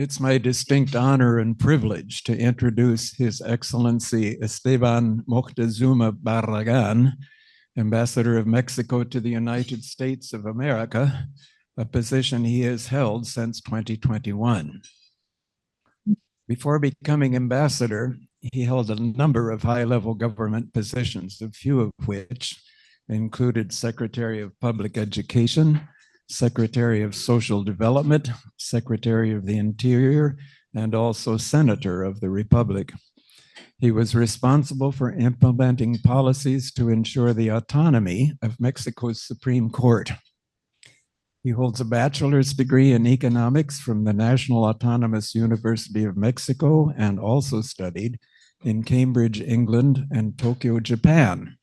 it's my distinct honor and privilege to introduce His Excellency Esteban Moctezuma Barragán, Ambassador of Mexico to the United States of America, a position he has held since 2021. Before becoming ambassador, he held a number of high-level government positions, a few of which included Secretary of Public Education, Secretary of Social Development, Secretary of the Interior, and also Senator of the Republic. He was responsible for implementing policies to ensure the autonomy of Mexico's Supreme Court. He holds a bachelor's degree in economics from the National Autonomous University of Mexico and also studied in Cambridge, England, and Tokyo, Japan.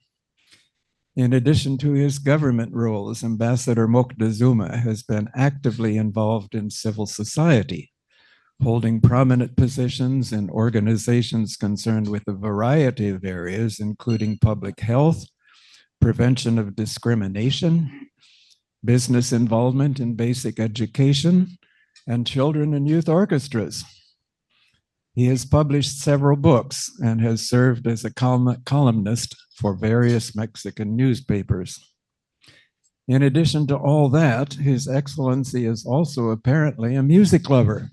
In addition to his government roles, Ambassador Moctezuma has been actively involved in civil society, holding prominent positions in organizations concerned with a variety of areas, including public health, prevention of discrimination, business involvement in basic education, and children and youth orchestras. He has published several books and has served as a columnist for various Mexican newspapers. In addition to all that, His Excellency is also apparently a music lover.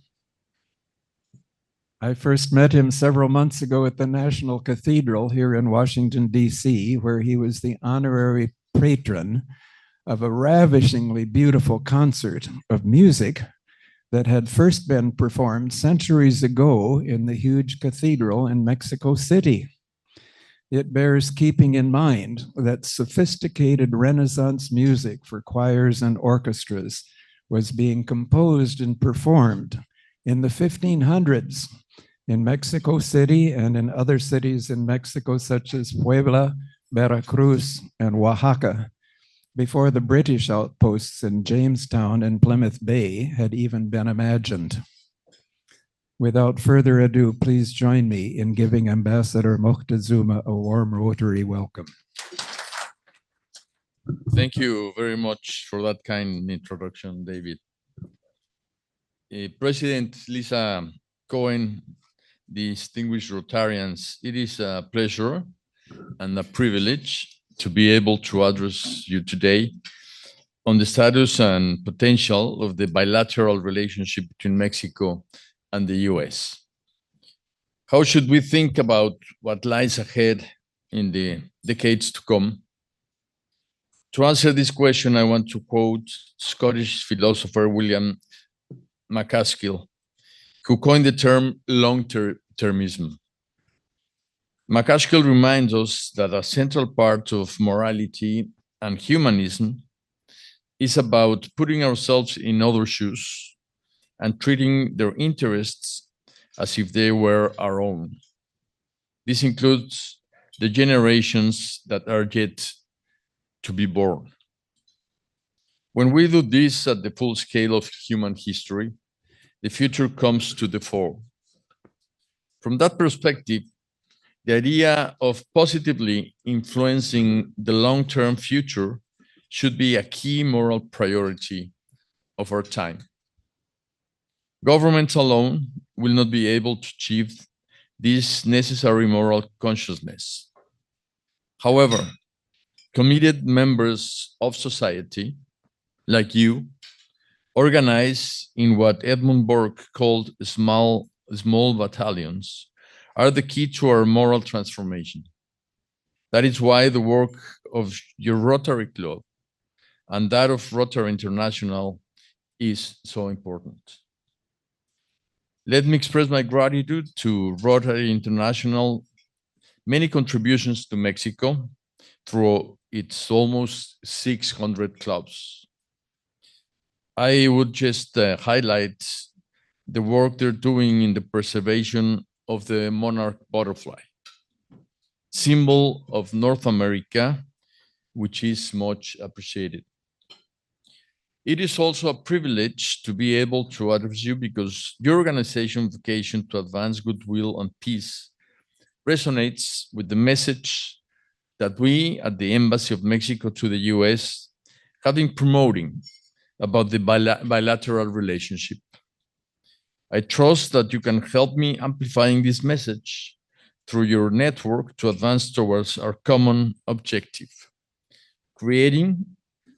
I first met him several months ago at the National Cathedral here in Washington, D.C., where he was the honorary patron of a ravishingly beautiful concert of music that had first been performed centuries ago in the huge cathedral in Mexico City. It bears keeping in mind that sophisticated Renaissance music for choirs and orchestras was being composed and performed in the 1500s in Mexico City and in other cities in Mexico, such as Puebla, Veracruz, and Oaxaca, before the British outposts in Jamestown and Plymouth Bay had even been imagined. Without further ado, please join me in giving Ambassador Moctezuma a warm Rotary welcome. Thank you very much for that kind introduction, David. President Lisa Cohen, distinguished Rotarians, it is a pleasure and a privilege to be able to address you today on the status and potential of the bilateral relationship between Mexico and the US. How should we think about what lies ahead in the decades to come? To answer this question, I want to quote Scottish philosopher William MacAskill, who coined the term long-termism. MacAskill reminds us that a central part of morality and humanism is about putting ourselves in others' shoes and treating their interests as if they were our own. This includes the generations that are yet to be born. When we do this at the full scale of human history, the future comes to the fore. From that perspective, the idea of positively influencing the long-term future should be a key moral priority of our time. Governments alone will not be able to achieve this necessary moral consciousness. However, committed members of society, like you, organize in what Edmund Burke called small battalions, are the key to our moral transformation. That is why the work of your Rotary Club and that of Rotary International is so important. Let me express my gratitude to Rotary International, many contributions to Mexico through its almost 600 clubs. I would just highlight the work they're doing in the preservation of the monarch butterfly, symbol of North America, which is much appreciated. It is also a privilege to be able to address you because your organization's vocation to advance goodwill and peace resonates with the message that we at the Embassy of Mexico to the US have been promoting about the bilateral relationship. I trust that you can help me amplifying this message through your network to advance towards our common objective, creating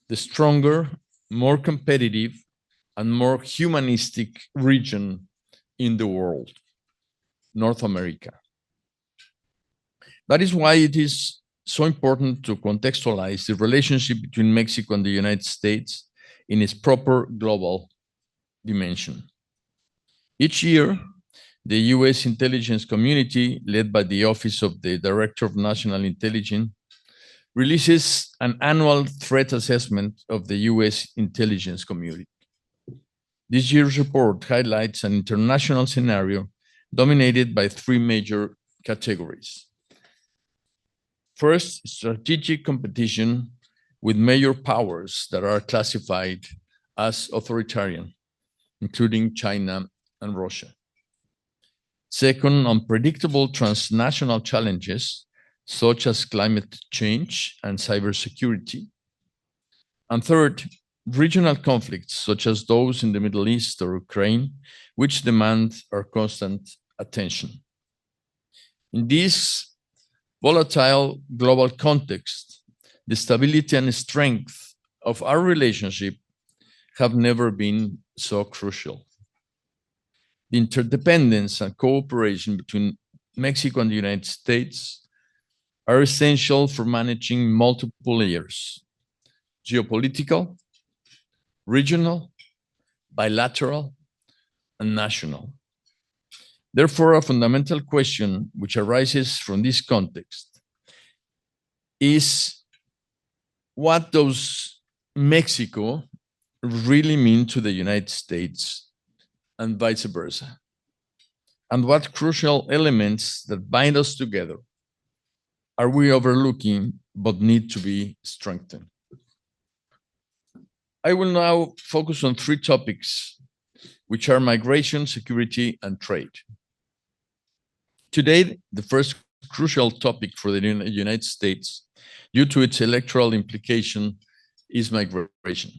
the stronger, more competitive, and more humanistic region in the world, North America. That is why it is so important to contextualize the relationship between Mexico and the United States in its proper global dimension. Each year, the US intelligence community, led by the Office of the Director of National Intelligence, releases an annual threat assessment of the US intelligence community. This year's report highlights an international scenario dominated by three major categories. First, strategic competition with major powers that are classified as authoritarian, including China and Russia. Second, unpredictable transnational challenges, such as climate change and cybersecurity. And third, regional conflicts, such as those in the Middle East or Ukraine, which demand our constant attention. In this volatile global context, the stability and strength of our relationship have never been so crucial. The interdependence and cooperation between Mexico and the United States are essential for managing multiple layers: geopolitical, regional, bilateral, and national. Therefore, a fundamental question which arises from this context is, what does Mexico really mean to the United States and vice versa? And what crucial elements that bind us together are we overlooking but need to be strengthened? I will now focus on three topics, which are migration, security, and trade. Today, the first crucial topic for the United States, due to its electoral implication, is migration.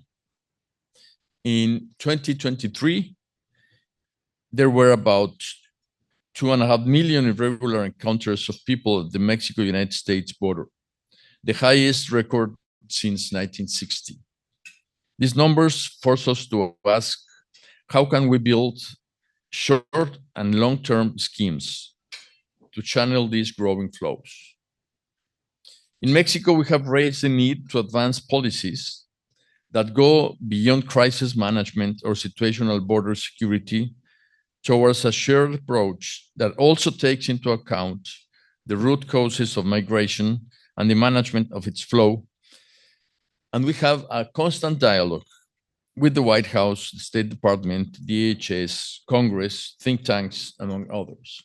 In 2023, there were about 2.5 million irregular encounters of people at the Mexico-United States border, the highest record since 1960. These numbers force us to ask, how can we build short and long-term schemes to channel these growing flows? In Mexico, we have raised the need to advance policies that go beyond crisis management or situational border security towards a shared approach that also takes into account the root causes of migration and the management of its flow. And we have a constant dialogue with the White House, the State Department, DHS, Congress, think tanks, among others.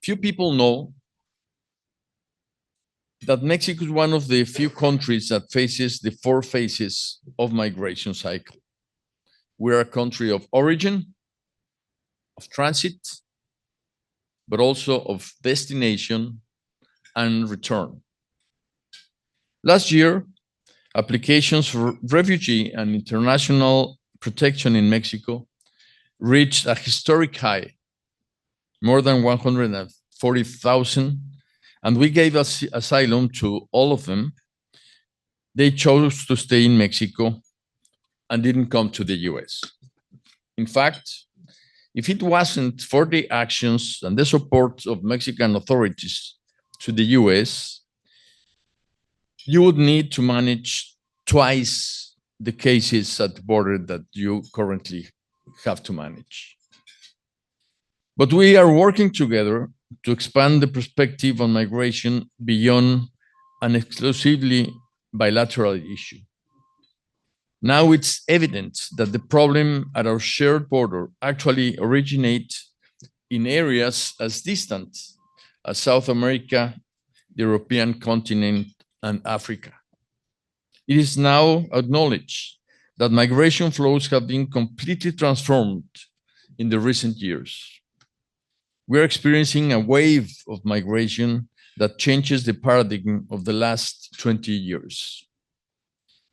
Few people know that Mexico is one of the few countries that faces the 4 phases of migration cycle. We are a country of origin, of transit, but also of destination and return. Last year, applications for refugee and international protection in Mexico reached a historic high, more than 140,000, and we gave asylum to all of them. They chose to stay in Mexico and didn't come to the US. In fact, if it wasn't for the actions and the support of Mexican authorities to the US, you would need to manage twice the cases at the border that you currently have to manage. But we are working together to expand the perspective on migration beyond an exclusively bilateral issue. Now it's evident that the problem at our shared border actually originates in areas as distant as South America, the European continent, and Africa. It is now acknowledged that migration flows have been completely transformed in the recent years. We are experiencing a wave of migration that changes the paradigm of the last 20 years.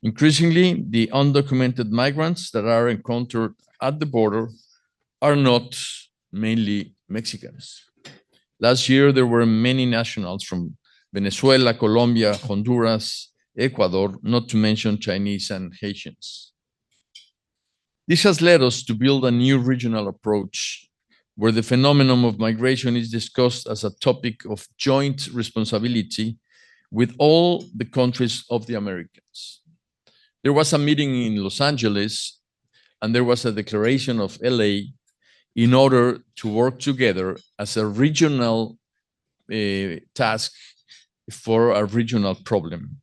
Increasingly, the undocumented migrants that are encountered at the border are not mainly Mexicans. Last year, there were many nationals from Venezuela, Colombia, Honduras, Ecuador, not to mention Chinese and Haitians. This has led us to build a new regional approach where the phenomenon of migration is discussed as a topic of joint responsibility with all the countries of the Americas. There was a meeting in Los Angeles, and there was a declaration of LA in order to work together as a regional task for a regional problem.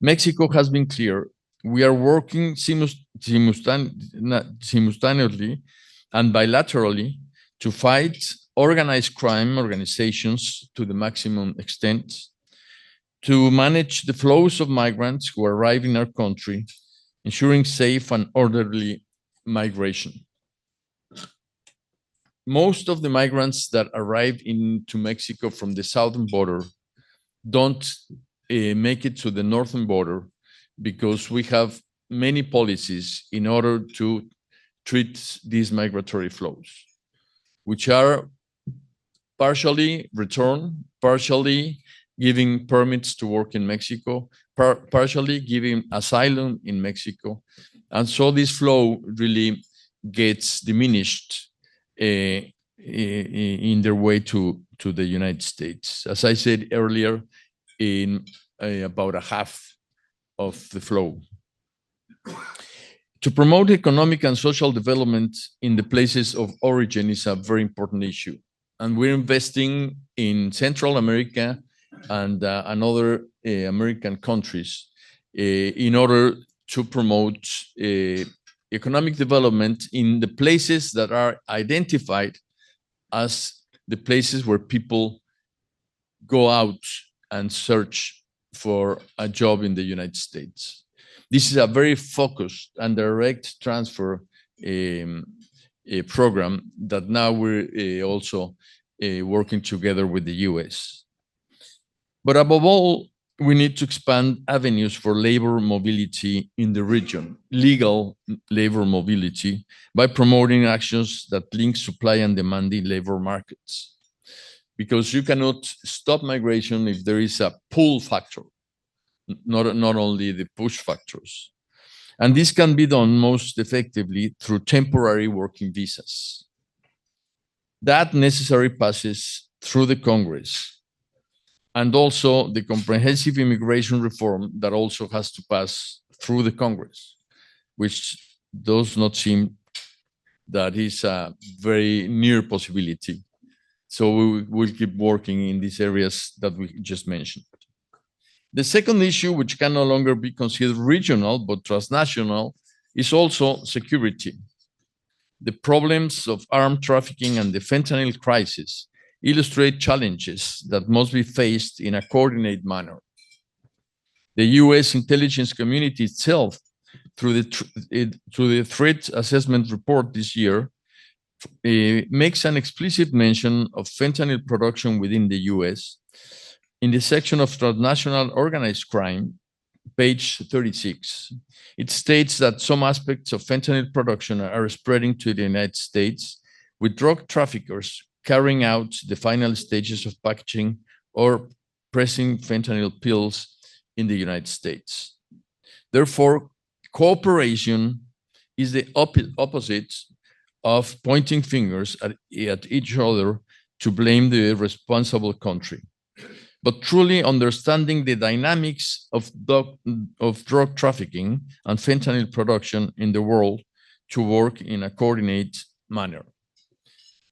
Mexico has been clear. We are working simultaneously and bilaterally to fight organized crime organizations to the maximum extent, to manage the flows of migrants who arrive in our country, ensuring safe and orderly migration. Most of the migrants that arrive into Mexico from the southern border don't make it to the northern border because we have many policies in order to treat these migratory flows, which are partially return, partially giving permits to work in Mexico, partially giving asylum in Mexico. And so this flow really gets diminished in their way to the United States. As I said earlier, in about a half of the flow. To promote economic and social development in the places of origin is a very important issue. And we're investing in Central America and other American countries in order to promote economic development in the places that are identified as the places where people go out and search for a job in the United States. This is a very focused and direct transfer program that now we're also working together with the US. But above all, we need to expand avenues for labor mobility in the region, legal labor mobility, by promoting actions that link supply and demand in labor markets. Because you cannot stop migration if there is a pull factor, not only the push factors. And this can be done most effectively through temporary working visas. That necessary passes through the Congress, and also the comprehensive immigration reform that also has to pass through the Congress, which does not seem that is a very near possibility. So we will keep working in these areas that we just mentioned. The second issue, which can no longer be considered regional but transnational, is also security. The problems of armed trafficking and the fentanyl crisis illustrate challenges that must be faced in a coordinated manner. The US intelligence community itself, through the threat assessment report this year, makes an explicit mention of fentanyl production within the US. In the section of transnational organized crime, page 36, it states that some aspects of fentanyl production are spreading to the United States, with drug traffickers carrying out the final stages of packaging or pressing fentanyl pills in the United States. Therefore, cooperation is the opposite of pointing fingers at each other to blame the responsible country, but truly understanding the dynamics of drug trafficking and fentanyl production in the world to work in a coordinated manner.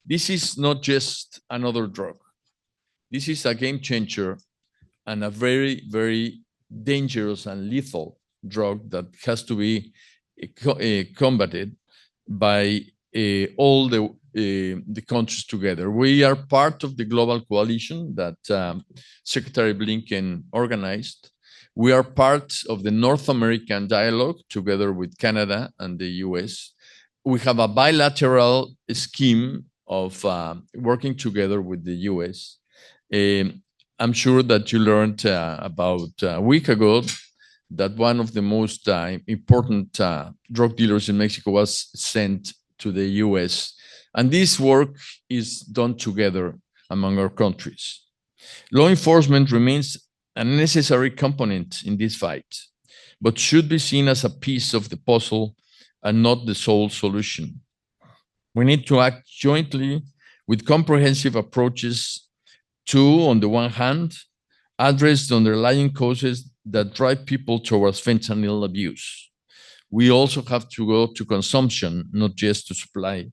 This is not just another drug. This is a game changer and a very, very dangerous and lethal drug that has to be combated by all the countries together. We are part of the global coalition that Secretary Blinken organized. We are part of the North American dialogue together with Canada and the US. We have a bilateral scheme of working together with the US. I'm sure that you learned about a week ago that one of the most important drug dealers in Mexico was sent to the US. And this work is done together among our countries. Law enforcement remains a necessary component in this fight, but should be seen as a piece of the puzzle and not the sole solution. We need to act jointly with comprehensive approaches to, on the one hand, address the underlying causes that drive people towards fentanyl abuse. We also have to go to consumption, not just to supply.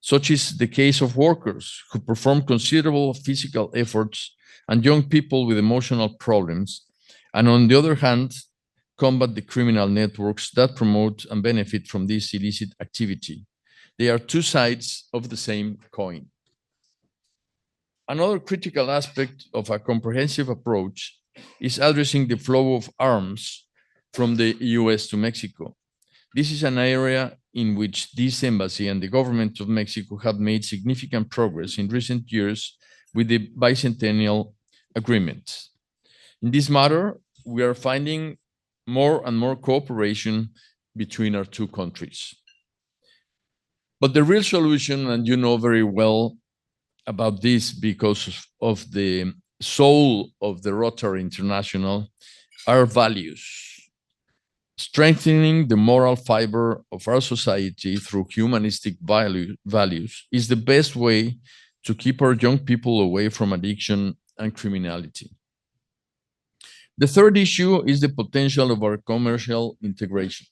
Such is the case of workers who perform considerable physical efforts and young people with emotional problems, and on the other hand, combat the criminal networks that promote and benefit from this illicit activity. They are two sides of the same coin. Another critical aspect of a comprehensive approach is addressing the flow of arms from the US to Mexico. This is an area in which this embassy and the government of Mexico have made significant progress in recent years with the bicentennial agreement. In this matter, we are finding more and more cooperation between our two countries. But the real solution, and you know very well about this because of the soul of the Rotary International, are values. Strengthening the moral fiber of our society through humanistic values is the best way to keep our young people away from addiction and criminality. The third issue is the potential of our commercial integration.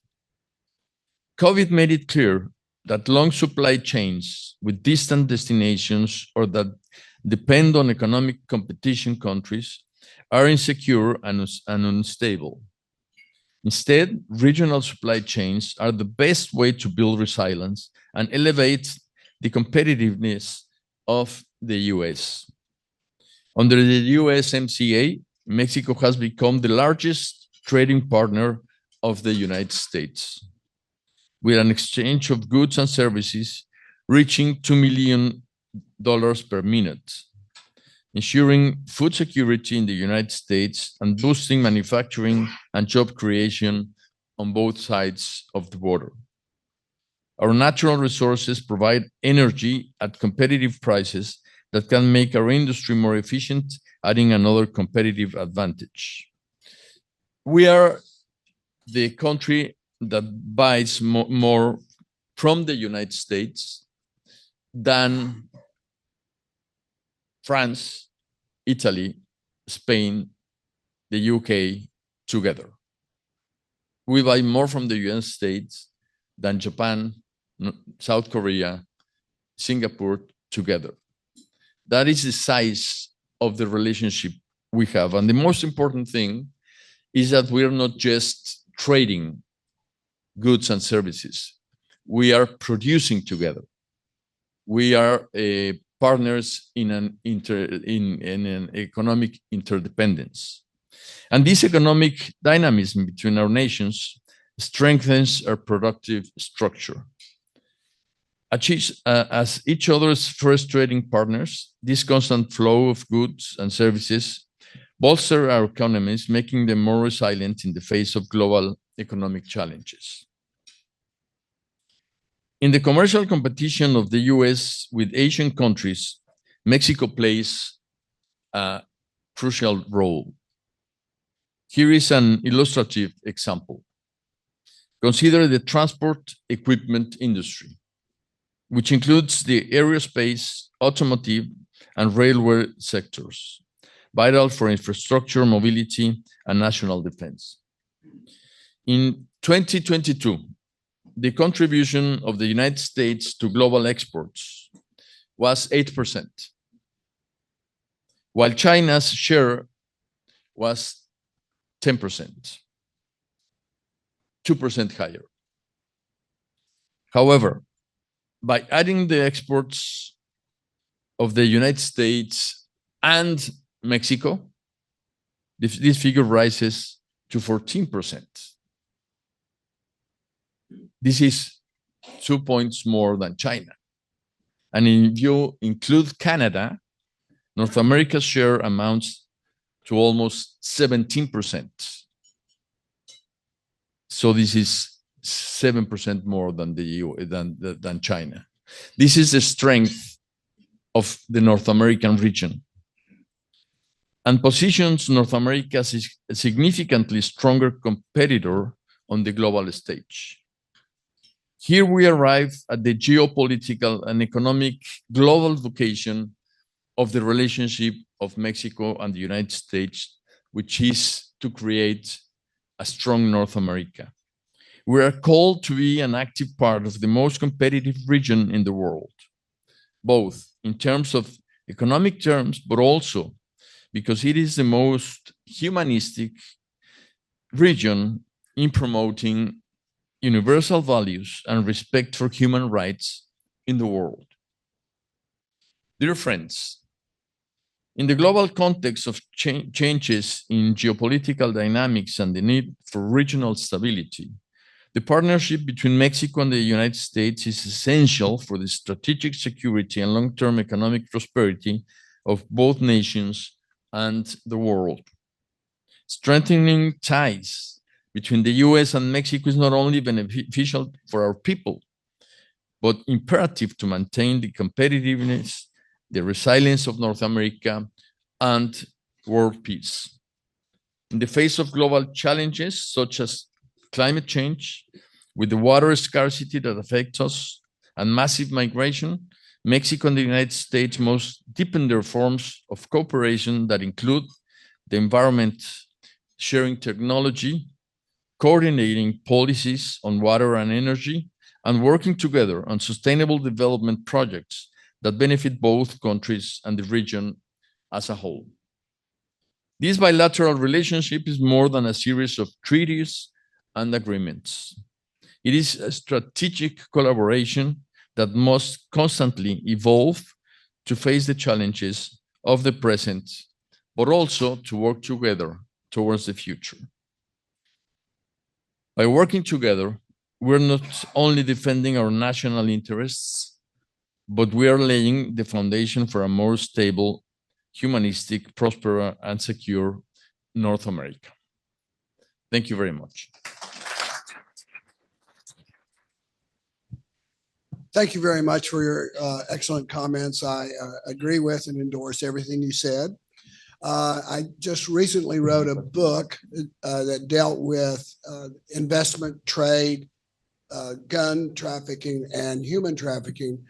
COVID made it clear that long supply chains with distant destinations or that depend on economic competition countries are insecure and unstable. Instead, regional supply chains are the best way to build resilience and elevate the competitiveness of the US. Under the USMCA, Mexico has become the largest trading partner of the United States, with an exchange of goods and services reaching $2 million per minute, ensuring food security in the United States and boosting manufacturing and job creation on both sides of the border. Our natural resources provide energy at competitive prices that can make our industry more efficient, adding another competitive advantage. We are the country that buys more from the United States than France, Italy, Spain, the UK together. We buy more from the United States than Japan, South Korea, Singapore together. That is the size of the relationship we have. And the most important thing is that we are not just trading goods and services. We are producing together. We are partners in an economic interdependence. And this economic dynamism between our nations strengthens our productive structure. As each other's first trading partners, this constant flow of goods and services bolster our economies, making them more resilient in the face of global economic challenges. In the commercial competition of the US with Asian countries, Mexico plays a crucial role. Here is an illustrative example. Consider the transport equipment industry, which includes the aerospace, automotive, and railway sectors, vital for infrastructure, mobility, and national defense. In 2022, the contribution of the United States to global exports was 8%, while China's share was 10%, 2% higher. However, by adding the exports of the United States and Mexico, this figure rises to 14%. This is 2 points more than China. And if you include Canada, North America's share amounts to almost 17%. So this is 7% more than than China. This is the strength of the North American region and positions North America as a significantly stronger competitor on the global stage. Here we arrive at the geopolitical and economic global vocation of the relationship of Mexico and the United States, which is to create a strong North America. We are called to be an active part of the most competitive region in the world, both in terms of economic terms, but also because it is the most humanistic region in promoting universal values and respect for human rights in the world. Dear friends, in the global context of changes in geopolitical dynamics and the need for regional stability, the partnership between Mexico and the United States is essential for the strategic security and long-term economic prosperity of both nations and the world. Strengthening ties between the US and Mexico is not only beneficial for our people, but imperative to maintain the competitiveness, the resilience of North America, and world peace. In the face of global challenges such as climate change, with the water scarcity that affects us, and massive migration, Mexico and the United States must deepen their forms of cooperation that include the environment, sharing technology, coordinating policies on water and energy, and working together on sustainable development projects that benefit both countries and the region as a whole. This bilateral relationship is more than a series of treaties and agreements. It is a strategic collaboration that must constantly evolve to face the challenges of the present, but also to work together towards the future. By working together, we're not only defending our national interests, but we are laying the foundation for a more stable, humanistic, prosperous, and secure North America. Thank you very much. Thank you very much for your excellent comments. I agree with and endorse everything you said. I just recently wrote a book that dealt with investment, trade, gun trafficking, and human trafficking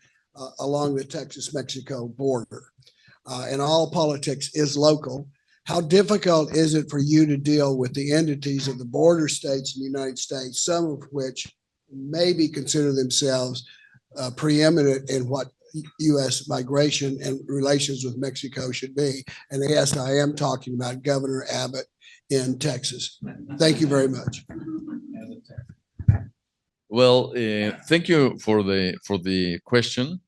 along the Texas-Mexico border. And all politics is local. How difficult is it for you to deal with the entities of the border states in the United States, some of which maybe consider themselves preeminent in what U.S. migration and relations with Mexico should be? And yes, I am talking about Governor Abbott in Texas. Thank you very much. Well, thank you for the question.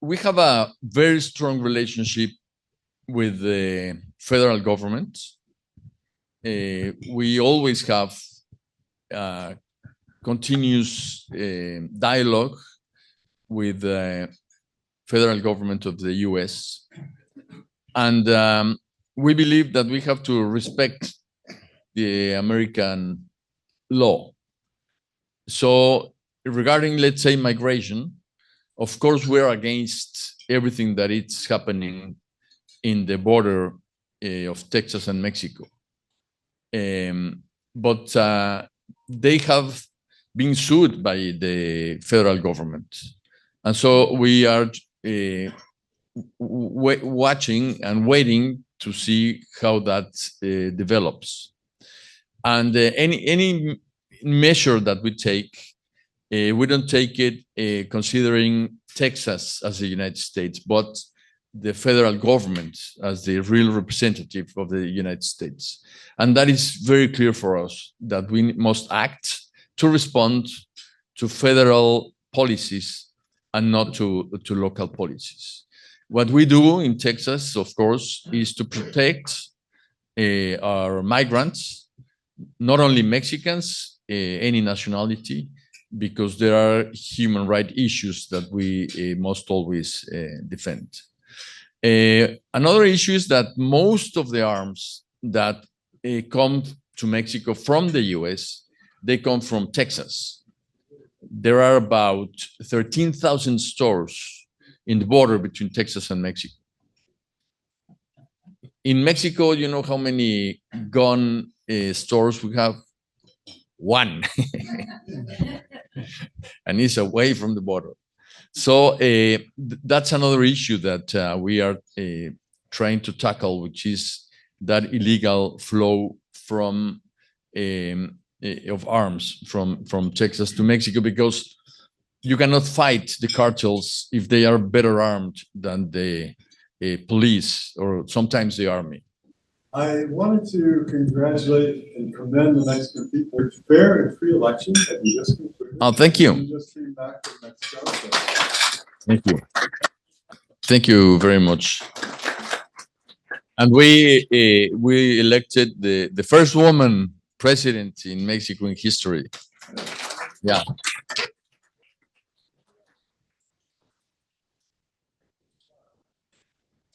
We have a very strong relationship with the federal government. We always have continuous dialogue with the federal government of the US. And we believe that we have to respect the American law. So regarding, let's say, migration, of course, we're against everything that is happening in the border of Texas and Mexico. But they have been sued by the federal government. And so we are watching and waiting to see how that develops. And any measure that we take, we don't take it considering Texas as the United States, but the federal government as the real representative of the United States. And that is very clear for us, that we must act to respond to federal policies and not to local policies. What we do in Texas, of course, is to protect our migrants, not only Mexicans, any nationality, because there are human rights issues that we must always defend. Another issue is that most of the arms that come to Mexico from the US, they come from Texas. There are about 13,000 stores in the border between Texas and Mexico. In Mexico, you know how many gun stores we have? One. And it's away from the border. So that's another issue that we are trying to tackle, which is that illegal flow from of arms from Texas to Mexico, because you cannot fight the cartels if they are better armed than the police or sometimes the army. I wanted to congratulate and commend the Mexican people for fair and free elections that we just concluded. Oh, thank you. We just came back from Mexico. Thank you. Thank you very much. And we elected the first woman president in Mexico in history. Yeah.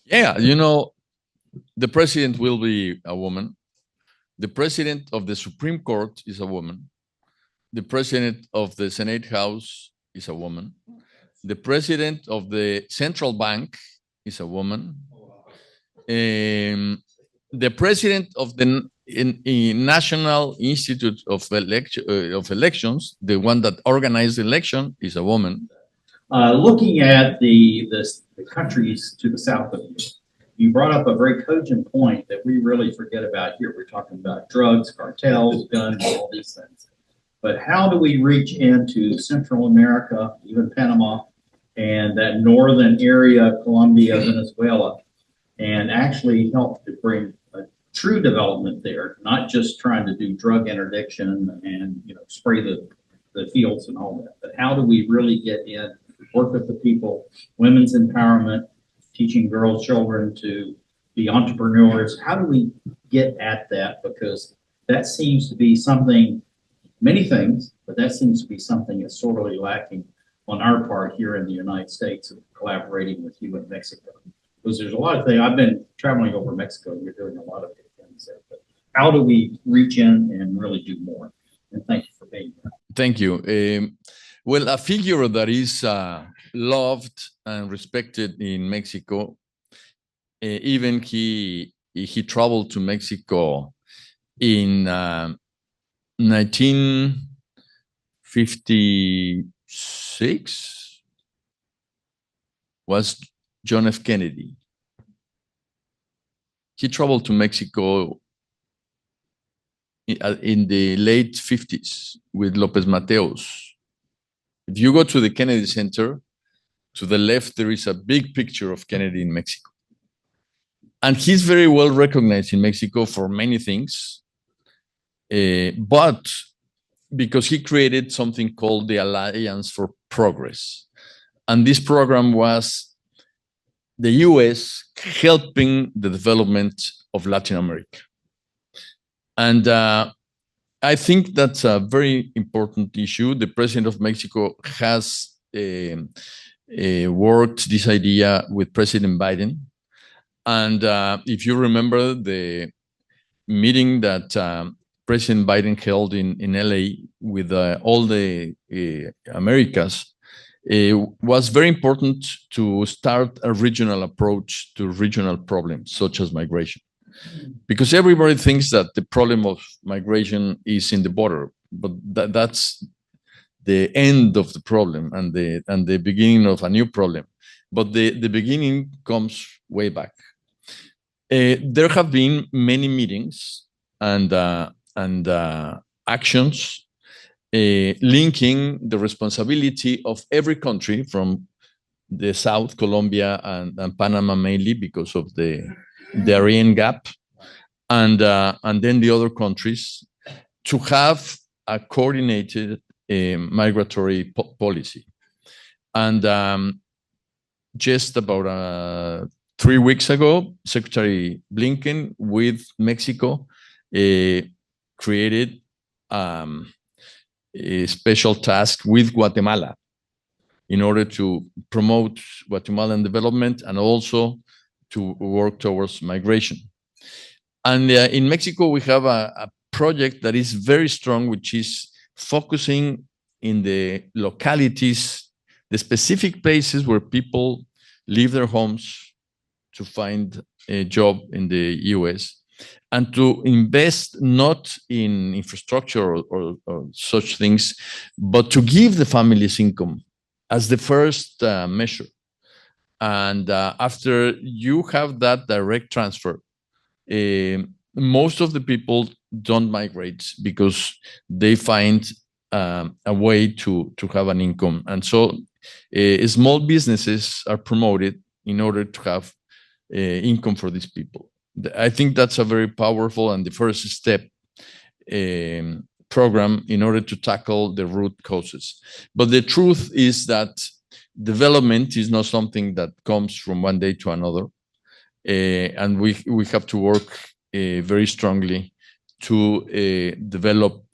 Yeah, you know, the president will be a woman. The president of the Supreme Court is a woman. The president of the Senate House is a woman. The president of the Central Bank is a woman. The president of the National Institute of Elections, the one that organized the election, is a woman. Looking at the countries to the south of you, you brought up a very cogent point that we really forget about here. We're talking about drugs, cartels, guns, all these things. But how do we reach into Central America, even Panama, and that northern area, Colombia, Venezuela, and actually help to bring a true development there, not just trying to do drug interdiction and spray the fields and all that, but how do we really get in, work with the people, women's empowerment, teaching girls, children to be entrepreneurs? How do we get at that? Because that seems to be something, many things, but that seems to be something that's sorely lacking on our part here in the United States of collaborating with you in Mexico. Because there's a lot of things. I've been traveling over Mexico, and you're doing a lot of good things there. But how do we reach in and really do more? And thank you for being here. Thank you. Well, a figure that is loved and respected in Mexico, even he traveled to Mexico in 1956, was John F. Kennedy. He traveled to Mexico in the late 50s with López Mateos. If you go to the Kennedy Center, to the left, there is a big picture of Kennedy in Mexico. And he's very well recognized in Mexico for many things, but because he created something called the Alliance for Progress. And this program was the US helping the development of Latin America. And I think that's a very important issue. The president of Mexico has worked this idea with President Biden. And if you remember the meeting that President Biden held in LA with all the Americas, it was very important to start a regional approach to regional problems such as migration. Because everybody thinks that the problem of migration is in the border, but that's the end of the problem and the beginning of a new problem. But the beginning comes way back. There have been many meetings and actions linking the responsibility of every country from the South, Colombia and Panama mainly because of the Darien Gap, and then the other countries to have a coordinated migratory policy. And just about 3 weeks ago, Secretary Blinken with Mexico created a special task with Guatemala in order to promote Guatemalan development and also to work towards migration. And in Mexico, we have a project that is very strong, which is focusing in the localities, the specific places where people leave their homes to find a job in the US, and to invest not in infrastructure or such things, but to give the families income as the first measure. And after you have that direct transfer, most of the people don't migrate because they find a way to have an income. And so small businesses are promoted in order to have income for these people. I think that's a very powerful and the first step program in order to tackle the root causes. But the truth is that development is not something that comes from one day to another. And we have to work very strongly to develop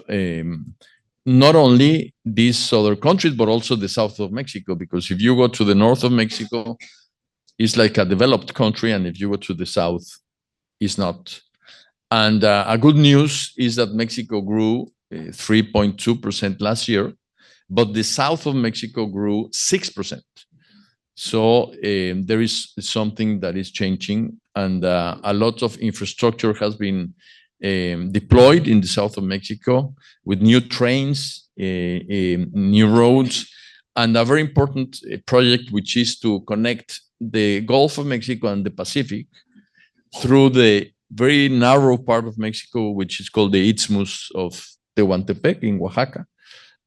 not only these other countries, but also the south of Mexico. Because if you go to the north of Mexico, it's like a developed country. And if you go to the south, it's not. And a good news is that Mexico grew 3.2% last year, but the south of Mexico grew 6%. So there is something that is changing, and a lot of infrastructure has been deployed in the south of Mexico with new trains, new roads, and a very important project, which is to connect the Gulf of Mexico and the Pacific through the very narrow part of Mexico, which is called the Isthmus of Tehuantepec in Oaxaca.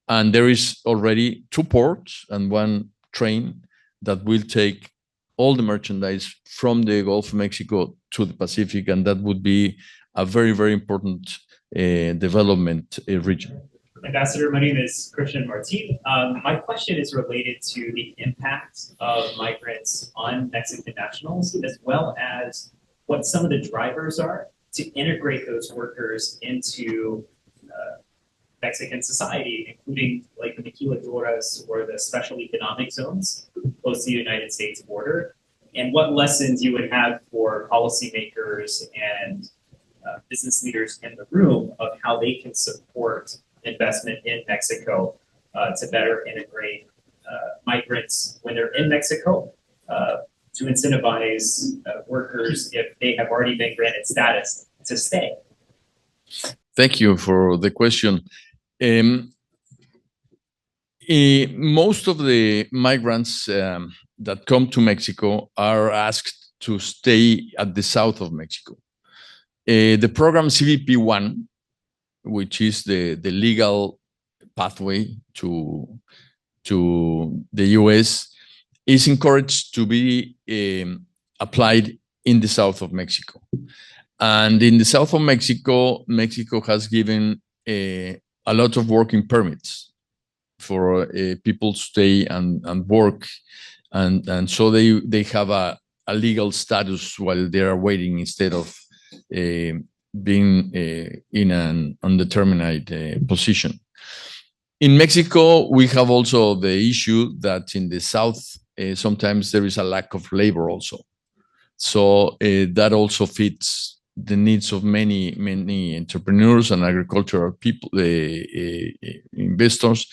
And there is already 2 ports and 1 train that will take all the merchandise from the Gulf of Mexico to the Pacific. And that would be a very, very important development region. Ambassador, my name is Christian Martin. My question is related to the impact of migrants on Mexican nationals, as well as what some of the drivers are to integrate those workers into Mexican society, including like the maquiladoras or the special economic zones close to the United States border, and what lessons you would have for policymakers and business leaders in the room of how they can support investment in Mexico to better integrate migrants when they're in Mexico, to incentivize workers if they have already been granted status to stay. Thank you for the question. Most of the migrants that come to Mexico are asked to stay at the south of Mexico. The program CBP-1, which is the legal pathway to the US, is encouraged to be applied in the south of Mexico. And in the south of Mexico, Mexico has given a lot of working permits for people to stay and work. And so they have a legal status while they are waiting instead of being in an undetermined position. In Mexico, we have also the issue that in the south, sometimes there is a lack of labor also. So that also fits the needs of many entrepreneurs and agricultural people, investors,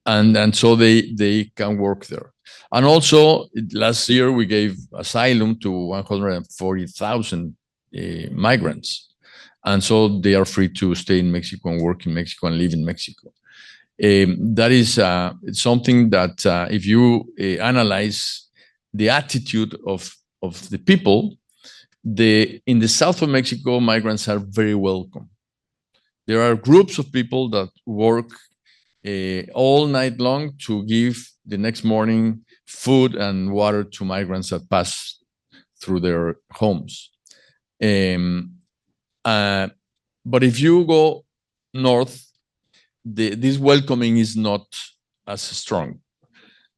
and so they can work there. And also, last year, we gave asylum to 140,000 migrants. And so they are free to stay in Mexico and work in Mexico and live in Mexico. That is something that if you analyze the attitude of the people, in the south of Mexico, migrants are very welcome. There are groups of people that work all night long to give the next morning food and water to migrants that pass through their homes. But if you go north, this welcoming is not as strong.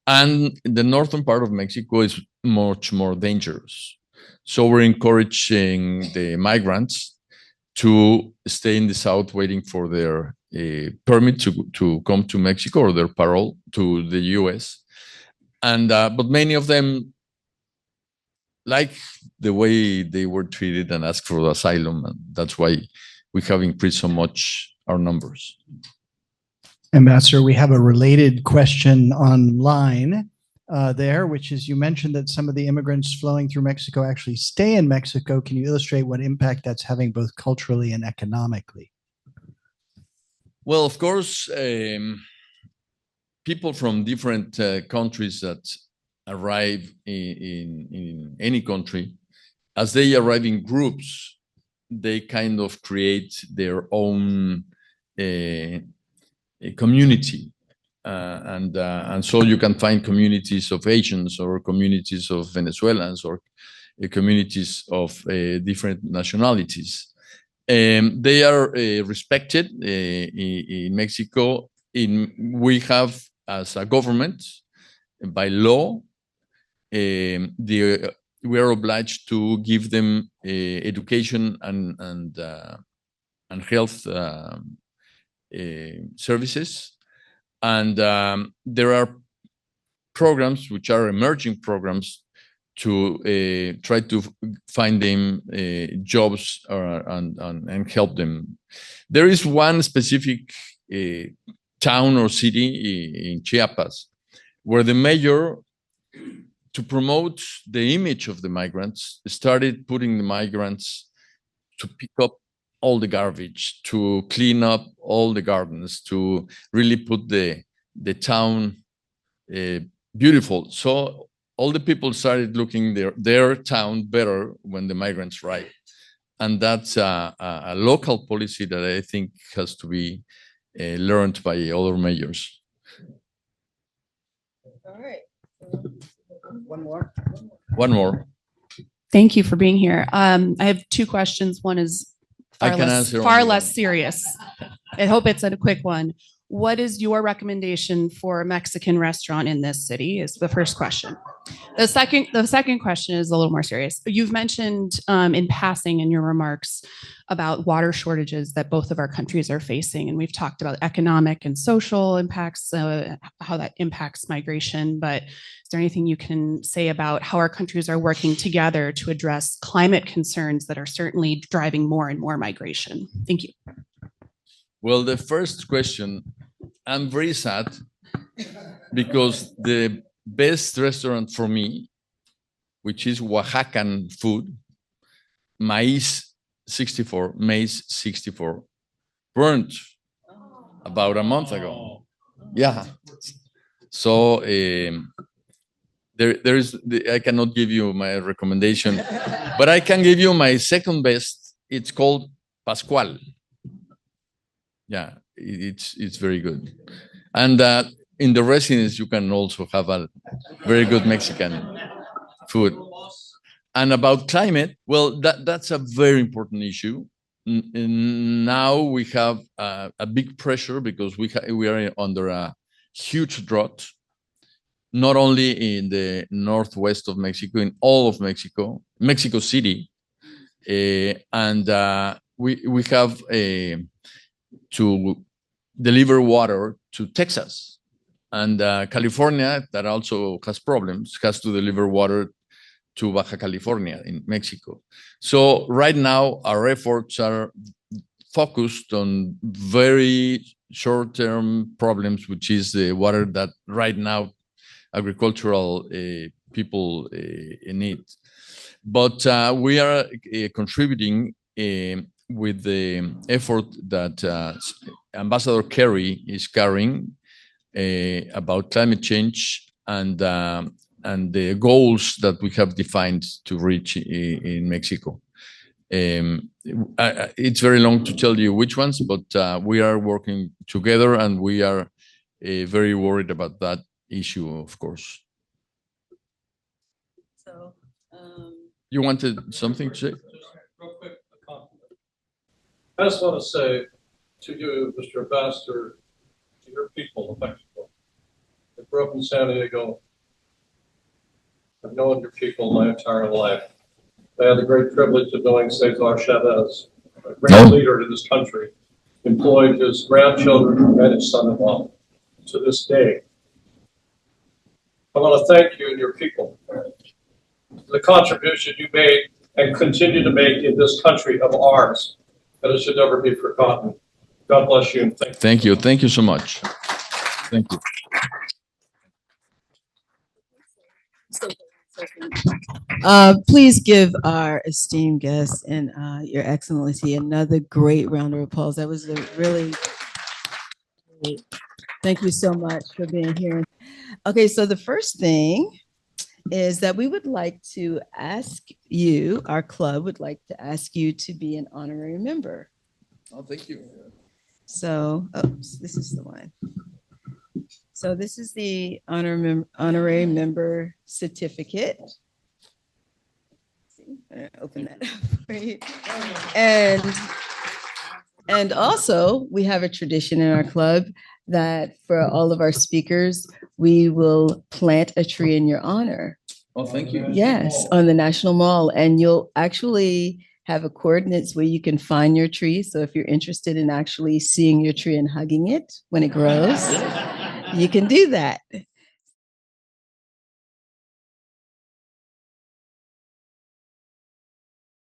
And the northern part of Mexico is much more dangerous. So we're encouraging the migrants to stay in the south waiting for their permit to come to Mexico or their parole to the US. And but many of them like the way they were treated and asked for asylum. And that's why we have increased so much our numbers. Ambassador, we have a related question online there, which is you mentioned that some of the immigrants flowing through Mexico actually stay in Mexico. Can you illustrate what impact that's having both culturally and economically? Well, of course, people from different countries that arrive in any country, as they arrive in groups, they kind of create their own community. And so you can find communities of Asians or communities of Venezuelans or communities of different nationalities. They are respected in Mexico. We have, as a government, by law, we are obliged to give them education and health services. And there are programs which are emerging programs to try to find them jobs and help them. There is one specific town or city in Chiapas where the mayor, to promote the image of the migrants, started putting the migrants to pick up all the garbage, to clean up all the gardens, to really put the town beautiful. So all the people started looking their town better when the migrants arrive. And that's a local policy that I think has to be learned by other mayors. All right. One more. One more. Thank you for being here. I have two questions. One is far less serious. I hope it's a quick one. What is your recommendation for a Mexican restaurant in this city is the first question. The second question is a little more serious. You've mentioned in passing in your remarks about water shortages that both of our countries are facing. And we've talked about economic and social impacts, how that impacts migration. But is there anything you can say about how our countries are working together to address climate concerns that are certainly driving more and more migration? Thank you. Well, the first question, I'm very sad because the best restaurant for me, which is Oaxacan food, maize 64, burnt about a month ago. Yeah. So there is, I cannot give you my recommendation, but I can give you my second best. It's called Pascual. Yeah, it's very good. And in the residence, you can also have a very good Mexican food. And about climate, well, that's a very important issue. Now we have a big pressure because we are under a huge drought, not only in the northwest of Mexico, in all of Mexico, Mexico City. And we have to deliver water to Texas. And California, that also has problems, has to deliver water to Baja California in Mexico. So right now, our efforts are focused on very short-term problems, which is the water that right now agricultural people need. But we are contributing with the effort that Ambassador Kerry is carrying about climate change and the goals that we have defined to reach in Mexico. It's very long to tell you which ones, but we are working together and we are very worried about that issue, of course. So, you wanted something to say? Real quick, a compliment. I just want to say to you, Mr. Ambassador, to your people of Mexico. I grew up in San Diego. I've known your people my entire life. I had the great privilege of knowing Cesar Chavez, a great leader in this country, employed his grandchildren and his son-in-law to this day. I want to thank you and your people for the contribution you made and continue to make in this country of ours, that it should never be forgotten. God bless you. And thank you. Thank you so much. Thank you. Please give our esteemed guests and Your Excellency another great round of applause. That was a really great. Thank you so much for being here. Okay, so the first thing is that we would like to ask you, our club would like to ask you to be an honorary member. Oh, thank you. So, this is the one. So this is the honorary member certificate. Open that up for you. And also, we have a tradition in our club that for all of our speakers, we will plant a tree in your honor. Oh, thank you. Yes, on the National Mall. And you'll actually have a coordinates where you can find your tree. So if you're interested in actually seeing your tree and hugging it when it grows, you can do that.